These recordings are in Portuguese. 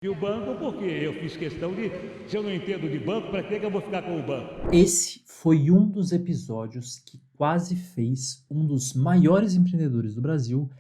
E o banco, porque eu fiz questão de, se eu não entendo de banco, para que eu vou ficar com o banco? Esse foi um dos episódios que quase fez um dos maiores empreendedores do Brasil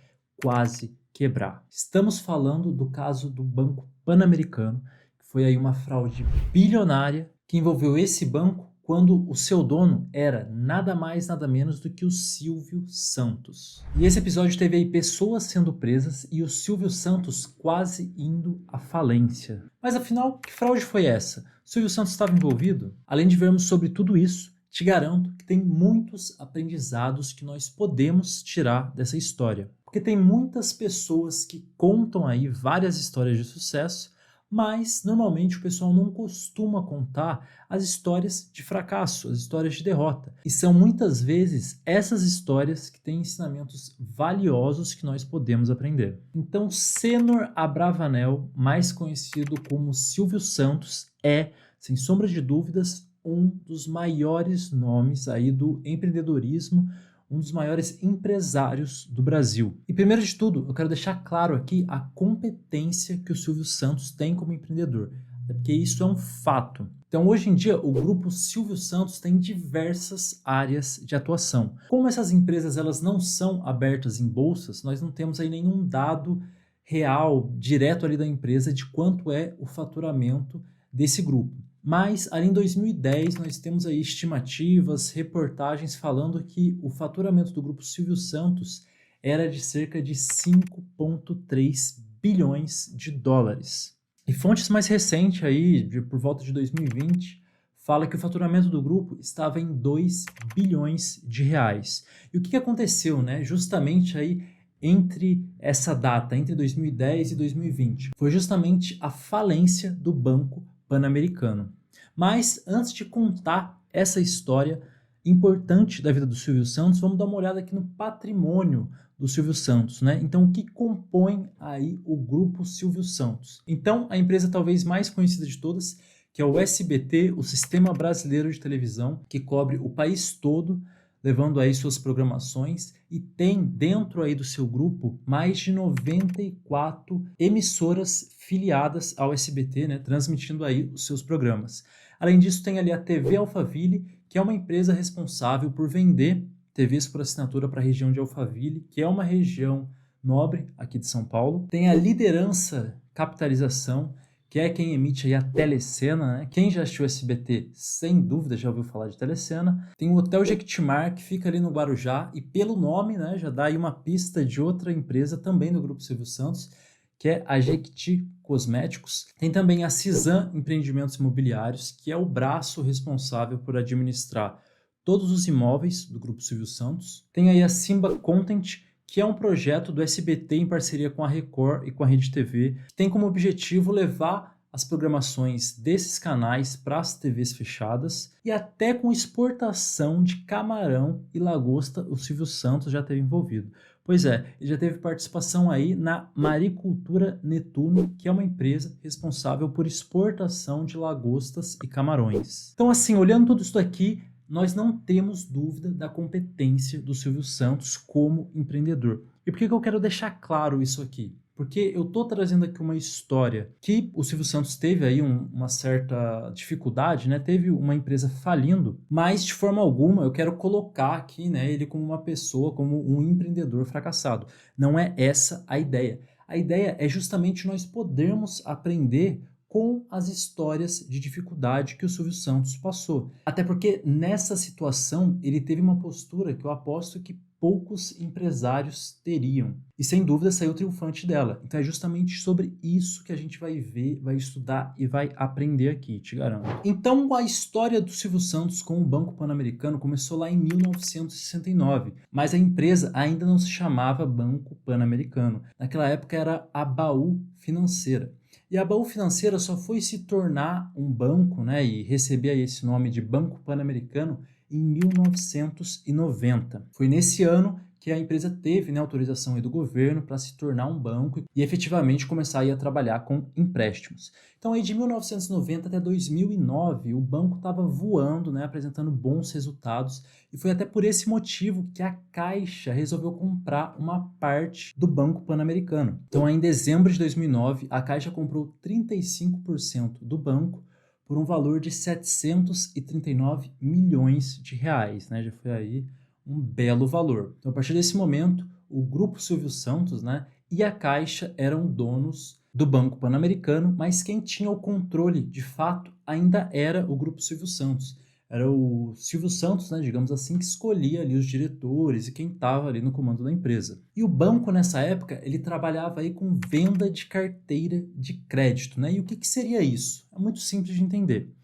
quase quebrar. Estamos falando do caso do Banco Pan-Americano, que foi aí uma fraude bilionária que envolveu esse banco quando o seu dono era nada mais nada menos do que o Silvio Santos. E esse episódio teve aí pessoas sendo presas e o Silvio Santos quase indo à falência. Mas afinal, que fraude foi essa? O Silvio Santos estava envolvido? Além de vermos sobre tudo isso, te garanto que tem muitos aprendizados que nós podemos tirar dessa história. Porque tem muitas pessoas que contam aí várias histórias de sucesso, mas normalmente o pessoal não costuma contar as histórias de fracasso, as histórias de derrota. E são muitas vezes essas histórias que têm ensinamentos valiosos que nós podemos aprender. Então, Senor Abravanel, mais conhecido como Silvio Santos, é, sem sombra de dúvidas, um dos maiores nomes aí do empreendedorismo, um dos maiores empresários do Brasil. E primeiro de tudo, eu quero deixar claro aqui a competência que o Silvio Santos tem como empreendedor, até porque isso é um fato. Então, hoje em dia, o grupo Silvio Santos tem diversas áreas de atuação. Como essas empresas elas não são abertas em bolsas, nós não temos aí nenhum dado real, direto ali da empresa, de quanto é o faturamento desse grupo. Mas, ali em 2010, nós temos aí estimativas, reportagens falando que o faturamento do grupo Silvio Santos era de cerca de 5,3 bilhões de dólares. E fontes mais recentes aí, por volta de 2020, fala que o faturamento do grupo estava em 2 bilhões de reais. E o que aconteceu, né? Justamente aí entre essa data, entre 2010 e 2020, foi justamente a falência do Banco Pan-Americano. Mas antes de contar essa história importante da vida do Silvio Santos, vamos dar uma olhada aqui no patrimônio do Silvio Santos, né? Então, o que compõe aí o grupo Silvio Santos? Então, a empresa talvez mais conhecida de todas, que é o SBT, o Sistema Brasileiro de Televisão, que cobre o país todo, levando aí suas programações, e tem dentro aí do seu grupo mais de 94 emissoras filiadas ao SBT, né, transmitindo aí os seus programas. Além disso, tem ali a TV Alphaville, que é uma empresa responsável por vender TVs por assinatura para a região de Alphaville, que é uma região nobre aqui de São Paulo. Tem a Liderança Capitalização, que é quem emite aí a Telecena, né? Quem já assistiu SBT, sem dúvida, já ouviu falar de Telecena. Tem o Hotel Jequitimar, que fica ali no Guarujá, e pelo nome, né, já dá aí uma pista de outra empresa também do Grupo Silvio Santos, que é a Jequiti Cosméticos. Tem também a Cisan Empreendimentos Imobiliários, que é o braço responsável por administrar todos os imóveis do Grupo Silvio Santos. Tem aí a Simba Content, que é um projeto do SBT em parceria com a Record e com a Rede TV, que tem como objetivo levar as programações desses canais para as TVs fechadas e até com exportação de camarão e lagosta o Silvio Santos já teve envolvido. Pois é, ele já teve participação aí na Maricultura Netuno, que é uma empresa responsável por exportação de lagostas e camarões. Então assim, olhando tudo isso aqui, nós não temos dúvida da competência do Silvio Santos como empreendedor. E por que eu quero deixar claro isso aqui? Porque eu estou trazendo aqui uma história que o Silvio Santos teve aí uma certa dificuldade, né? Teve uma empresa falindo, mas de forma alguma eu quero colocar aqui, né, ele como uma pessoa, como um empreendedor fracassado. Não é essa a ideia. A ideia é justamente nós podermos aprender com as histórias de dificuldade que o Silvio Santos passou. Até porque nessa situação ele teve uma postura que eu aposto que poucos empresários teriam. E sem dúvida saiu triunfante dela. Então é justamente sobre isso que a gente vai ver, vai estudar e vai aprender aqui, te garanto. Então a história do Silvio Santos com o Banco Pan-Americano começou lá em 1969, mas a empresa ainda não se chamava Banco Pan-Americano. Naquela época era a Baú Financeira. E a Baú Financeira só foi se tornar um banco, né, e receber aí esse nome de Banco Pan-Americano em 1990. Foi nesse ano que a empresa teve, né, autorização aí do governo para se tornar um banco e efetivamente começar aí a trabalhar com empréstimos. Então aí de 1990 até 2009 o banco estava voando, né, apresentando bons resultados e foi até por esse motivo que a Caixa resolveu comprar uma parte do Banco Pan-Americano. Então aí, em dezembro de 2009 a Caixa comprou 35% do banco por um valor de 739 milhões de reais, né? Já foi aí um belo valor. Então, a partir desse momento, o Grupo Silvio Santos, né, e a Caixa eram donos do Banco Pan-Americano, mas quem tinha o controle, de fato, ainda era o Grupo Silvio Santos. Era o Silvio Santos, né, digamos assim, que escolhia ali os diretores e quem estava ali no comando da empresa. E o banco, nessa época, ele trabalhava aí com venda de carteira de crédito, né? E o que seria isso? É muito simples de entender.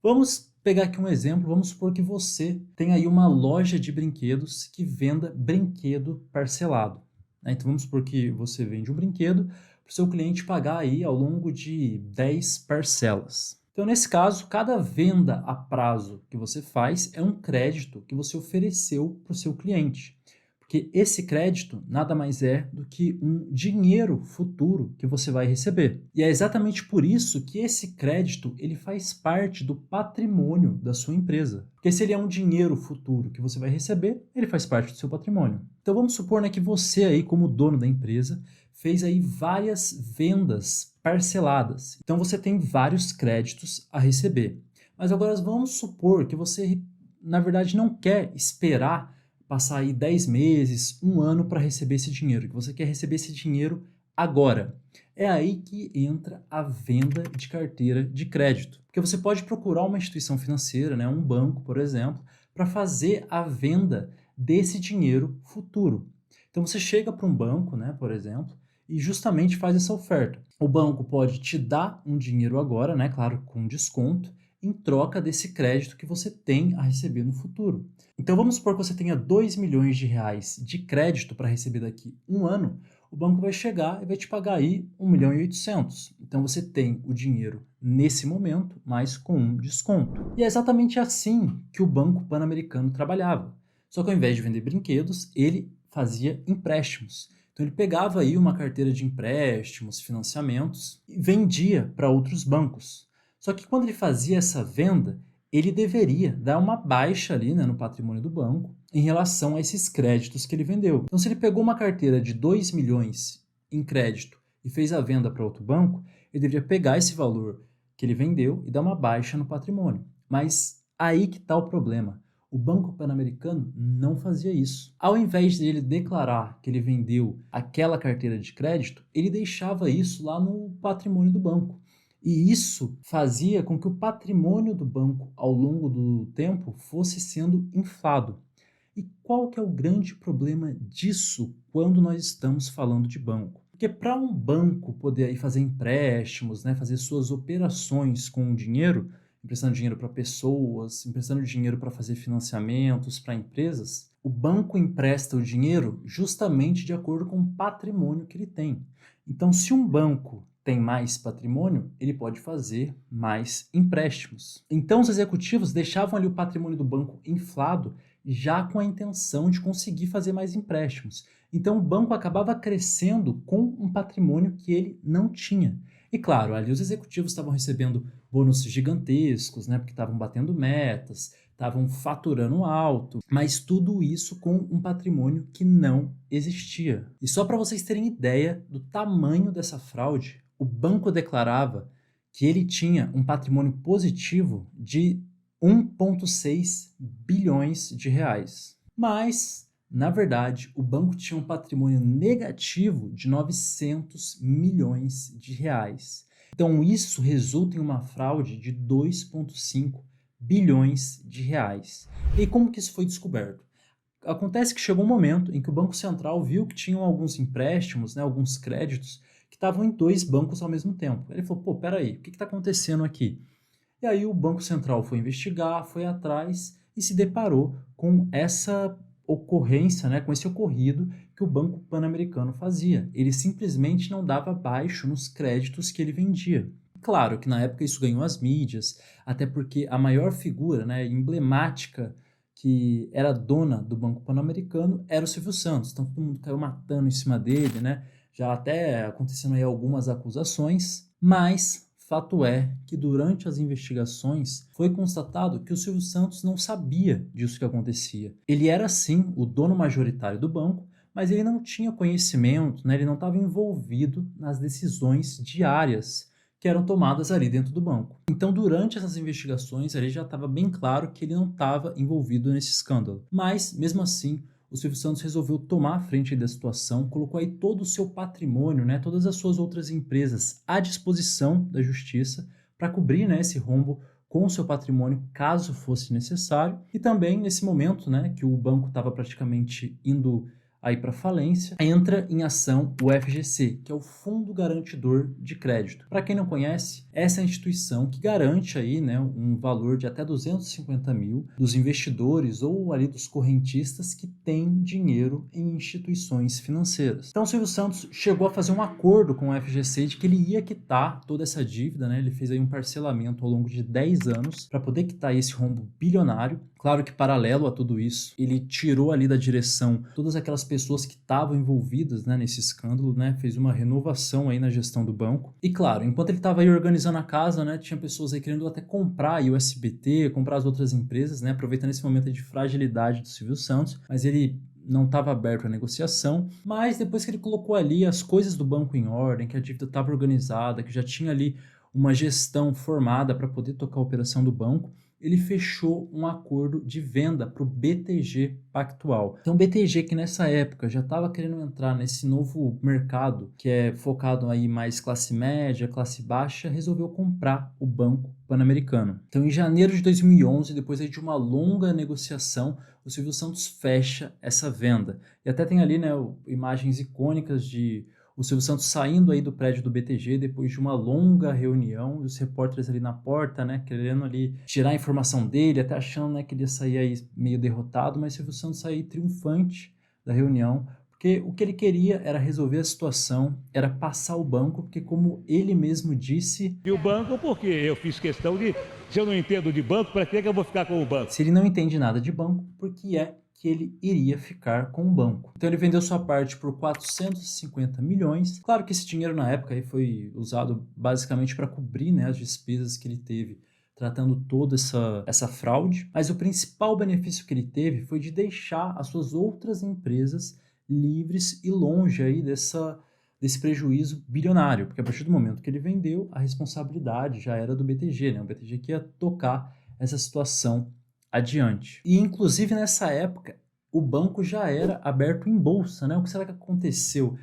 Vamos pegar aqui um exemplo, vamos supor que você tem aí uma loja de brinquedos que venda brinquedo parcelado, né? Então vamos supor que você vende um brinquedo para o seu cliente pagar aí ao longo de 10 parcelas. Então nesse caso, cada venda a prazo que você faz é um crédito que você ofereceu para o seu cliente. Porque esse crédito nada mais é do que um dinheiro futuro que você vai receber. E é exatamente por isso que esse crédito ele faz parte do patrimônio da sua empresa. Porque se ele é um dinheiro futuro que você vai receber, ele faz parte do seu patrimônio. Então vamos supor, né, que você aí, como dono da empresa, fez aí várias vendas parceladas. Então você tem vários créditos a receber. Mas agora vamos supor que você, na verdade, não quer esperar passar aí 10 meses, um ano para receber esse dinheiro, que você quer receber esse dinheiro agora. É aí que entra a venda de carteira de crédito. Porque você pode procurar uma instituição financeira, né, um banco, por exemplo, para fazer a venda desse dinheiro futuro. Então você chega para um banco, né, por exemplo, e justamente faz essa oferta. O banco pode te dar um dinheiro agora, né, claro, com desconto, em troca desse crédito que você tem a receber no futuro. Então vamos supor que você tenha 2 milhões de reais de crédito para receber daqui um ano, o banco vai chegar e vai te pagar aí 1 milhão e 800. Então você tem o dinheiro nesse momento, mas com um desconto. E é exatamente assim que o Banco Pan-Americano trabalhava. Só que ao invés de vender brinquedos, ele fazia empréstimos. Então ele pegava aí uma carteira de empréstimos, financiamentos e vendia para outros bancos. Só que quando ele fazia essa venda, ele deveria dar uma baixa ali, né, no patrimônio do banco em relação a esses créditos que ele vendeu. Então, se ele pegou uma carteira de 2 milhões em crédito e fez a venda para outro banco, ele deveria pegar esse valor que ele vendeu e dar uma baixa no patrimônio. Mas aí que está o problema. O Banco Pan-Americano não fazia isso. Ao invés de ele declarar que ele vendeu aquela carteira de crédito, ele deixava isso lá no patrimônio do banco. E isso fazia com que o patrimônio do banco ao longo do tempo fosse sendo inflado. E qual que é o grande problema disso quando nós estamos falando de banco? Porque para um banco poder aí fazer empréstimos, né, fazer suas operações com o dinheiro, emprestando dinheiro para pessoas, emprestando dinheiro para fazer financiamentos para empresas, o banco empresta o dinheiro justamente de acordo com o patrimônio que ele tem. Então, se um banco tem mais patrimônio, ele pode fazer mais empréstimos. Então, os executivos deixavam ali o patrimônio do banco inflado já com a intenção de conseguir fazer mais empréstimos. Então, o banco acabava crescendo com um patrimônio que ele não tinha. E claro, ali os executivos estavam recebendo bônus gigantescos, né, porque estavam batendo metas, estavam faturando alto, mas tudo isso com um patrimônio que não existia. E só para vocês terem ideia do tamanho dessa fraude, o banco declarava que ele tinha um patrimônio positivo de 1,6 bilhões de reais. Mas, na verdade, o banco tinha um patrimônio negativo de 900 milhões de reais. Então, isso resulta em uma fraude de 2,5 bilhões de reais. E como que isso foi descoberto? Acontece que chegou um momento em que o Banco Central viu que tinham alguns empréstimos, né, alguns créditos, que estavam em 2 bancos ao mesmo tempo. Ele falou, pô, peraí, o que está acontecendo aqui? E aí o Banco Central foi investigar, foi atrás e se deparou com essa ocorrência, né, com esse ocorrido que o Banco Pan-Americano fazia. Ele simplesmente não dava baixo nos créditos que ele vendia. Claro que na época isso ganhou as mídias, até porque a maior figura, né, emblemática que era dona do Banco Pan-Americano era o Silvio Santos. Então todo mundo caiu matando em cima dele, né? Já até acontecendo aí algumas acusações, mas fato é que durante as investigações foi constatado que o Silvio Santos não sabia disso que acontecia. Ele era sim o dono majoritário do banco, mas ele não tinha conhecimento, né? Ele não estava envolvido nas decisões diárias que eram tomadas ali dentro do banco. Então, durante essas investigações, ali já estava bem claro que ele não estava envolvido nesse escândalo. Mas, mesmo assim, o Silvio Santos resolveu tomar a frente da situação, colocou aí todo o seu patrimônio, né, todas as suas outras empresas à disposição da justiça para cobrir, né, esse rombo com o seu patrimônio, caso fosse necessário. E também, nesse momento, né, que o banco estava praticamente indo aí para falência, entra em ação o FGC, que é o Fundo Garantidor de Crédito. Para quem não conhece, essa é a instituição que garante aí, né, um valor de até 250 mil dos investidores ou ali dos correntistas que têm dinheiro em instituições financeiras. Então o Silvio Santos chegou a fazer um acordo com o FGC de que ele ia quitar toda essa dívida, né? Ele fez aí um parcelamento ao longo de 10 anos para poder quitar esse rombo bilionário. Claro que paralelo a tudo isso, ele tirou ali da direção todas aquelas pessoas que estavam envolvidas, né, nesse escândalo, né, fez uma renovação aí na gestão do banco. E claro, enquanto ele estava aí organizando a casa, né, tinha pessoas aí querendo até comprar aí o SBT, comprar as outras empresas, né, aproveitando esse momento de fragilidade do Silvio Santos, mas ele não estava aberto à negociação, mas depois que ele colocou ali as coisas do banco em ordem, que a dívida estava organizada, que já tinha ali uma gestão formada para poder tocar a operação do banco, ele fechou um acordo de venda para o BTG Pactual. Então o BTG, que nessa época já estava querendo entrar nesse novo mercado, que é focado aí mais classe média, classe baixa, resolveu comprar o Banco Pan-Americano. Então em janeiro de 2011, depois aí de uma longa negociação, o Silvio Santos fecha essa venda. E até tem ali, né, imagens icônicas de o Silvio Santos saindo aí do prédio do BTG depois de uma longa reunião, e os repórteres ali na porta, né, querendo ali tirar a informação dele, até achando, né, que ele ia sair aí meio derrotado, mas o Silvio Santos saiu triunfante da reunião, porque o que ele queria era resolver a situação, era passar o banco, porque como ele mesmo disse... E o banco, porque eu fiz questão de, se eu não entendo de banco, para que eu vou ficar com o banco? Se ele não entende nada de banco, por que é que ele iria ficar com o banco? Então ele vendeu sua parte por 450 milhões. Claro que esse dinheiro na época aí foi usado basicamente para cobrir, né, as despesas que ele teve tratando toda essa fraude, mas o principal benefício que ele teve foi de deixar as suas outras empresas livres e longe aí desse prejuízo bilionário, porque a partir do momento que ele vendeu, a responsabilidade já era do BTG, né? O BTG que ia tocar essa situação adiante. E inclusive nessa época, o banco já era aberto em bolsa, né? O que será que aconteceu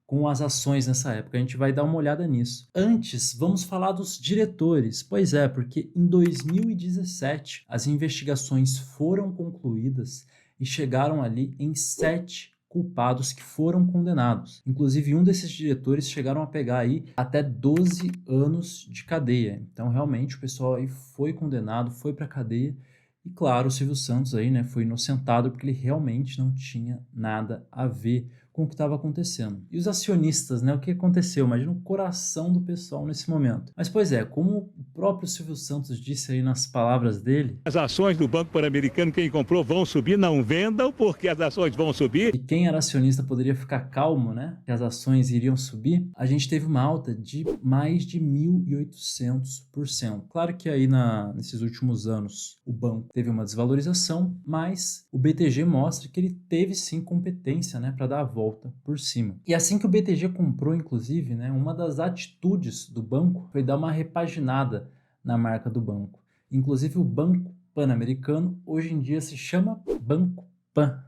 com as ações nessa época? A gente vai dar uma olhada nisso. Antes, vamos falar dos diretores. Pois é, porque em 2017 as investigações foram concluídas e chegaram ali em 7 culpados que foram condenados. Inclusive, um desses diretores chegaram a pegar aí até 12 anos de cadeia. Então, realmente, o pessoal aí foi condenado, foi para a cadeia. E claro, o Silvio Santos aí, né, foi inocentado porque ele realmente não tinha nada a ver com o que estava acontecendo. E os acionistas, né, o que aconteceu? Imagina o coração do pessoal nesse momento. Mas pois é, como o próprio Silvio Santos disse aí nas palavras dele... As ações do Banco Pan-Americano, quem comprou, vão subir, não vendam, porque as ações vão subir. E quem era acionista poderia ficar calmo, né, que as ações iriam subir. A gente teve uma alta de mais de 1.800%. Claro que aí nesses últimos anos o banco teve uma desvalorização, mas o BTG mostra que ele teve sim competência, né, para dar a volta por cima. E assim que o BTG comprou, inclusive, né, uma das atitudes do banco foi dar uma repaginada na marca do banco. Inclusive o Banco Pan-Americano hoje em dia se chama Banco Pan.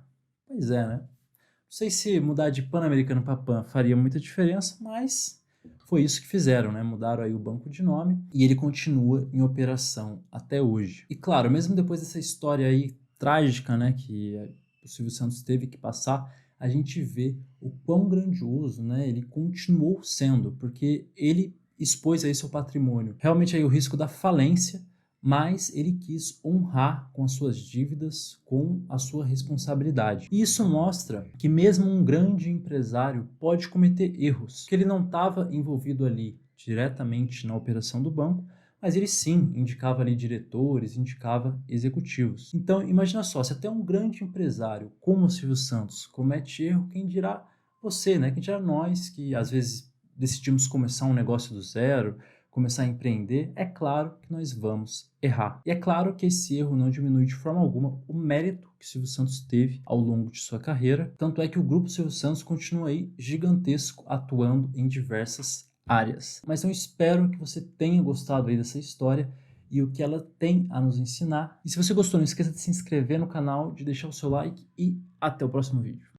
Pois é, né? Não sei se mudar de Pan-Americano para Pan faria muita diferença, mas foi isso que fizeram, né? Mudaram aí o banco de nome e ele continua em operação até hoje. E claro, mesmo depois dessa história aí trágica, né, que o Silvio Santos teve que passar, a gente vê o quão grandioso, né, ele continuou sendo, porque ele expôs aí seu patrimônio. Realmente aí o risco da falência, mas ele quis honrar com as suas dívidas, com a sua responsabilidade. E isso mostra que mesmo um grande empresário pode cometer erros, que ele não estava envolvido ali diretamente na operação do banco, mas ele sim indicava ali diretores, indicava executivos. Então imagina só, se até um grande empresário como o Silvio Santos comete erro, quem dirá você, né? Quem dirá nós que às vezes decidimos começar um negócio do zero, começar a empreender, é claro que nós vamos errar. E é claro que esse erro não diminui de forma alguma o mérito que o Silvio Santos teve ao longo de sua carreira, tanto é que o grupo Silvio Santos continua aí gigantesco, atuando em diversas áreas. Mas eu espero que você tenha gostado aí dessa história e o que ela tem a nos ensinar. E se você gostou, não esqueça de se inscrever no canal, de deixar o seu like e até o próximo vídeo.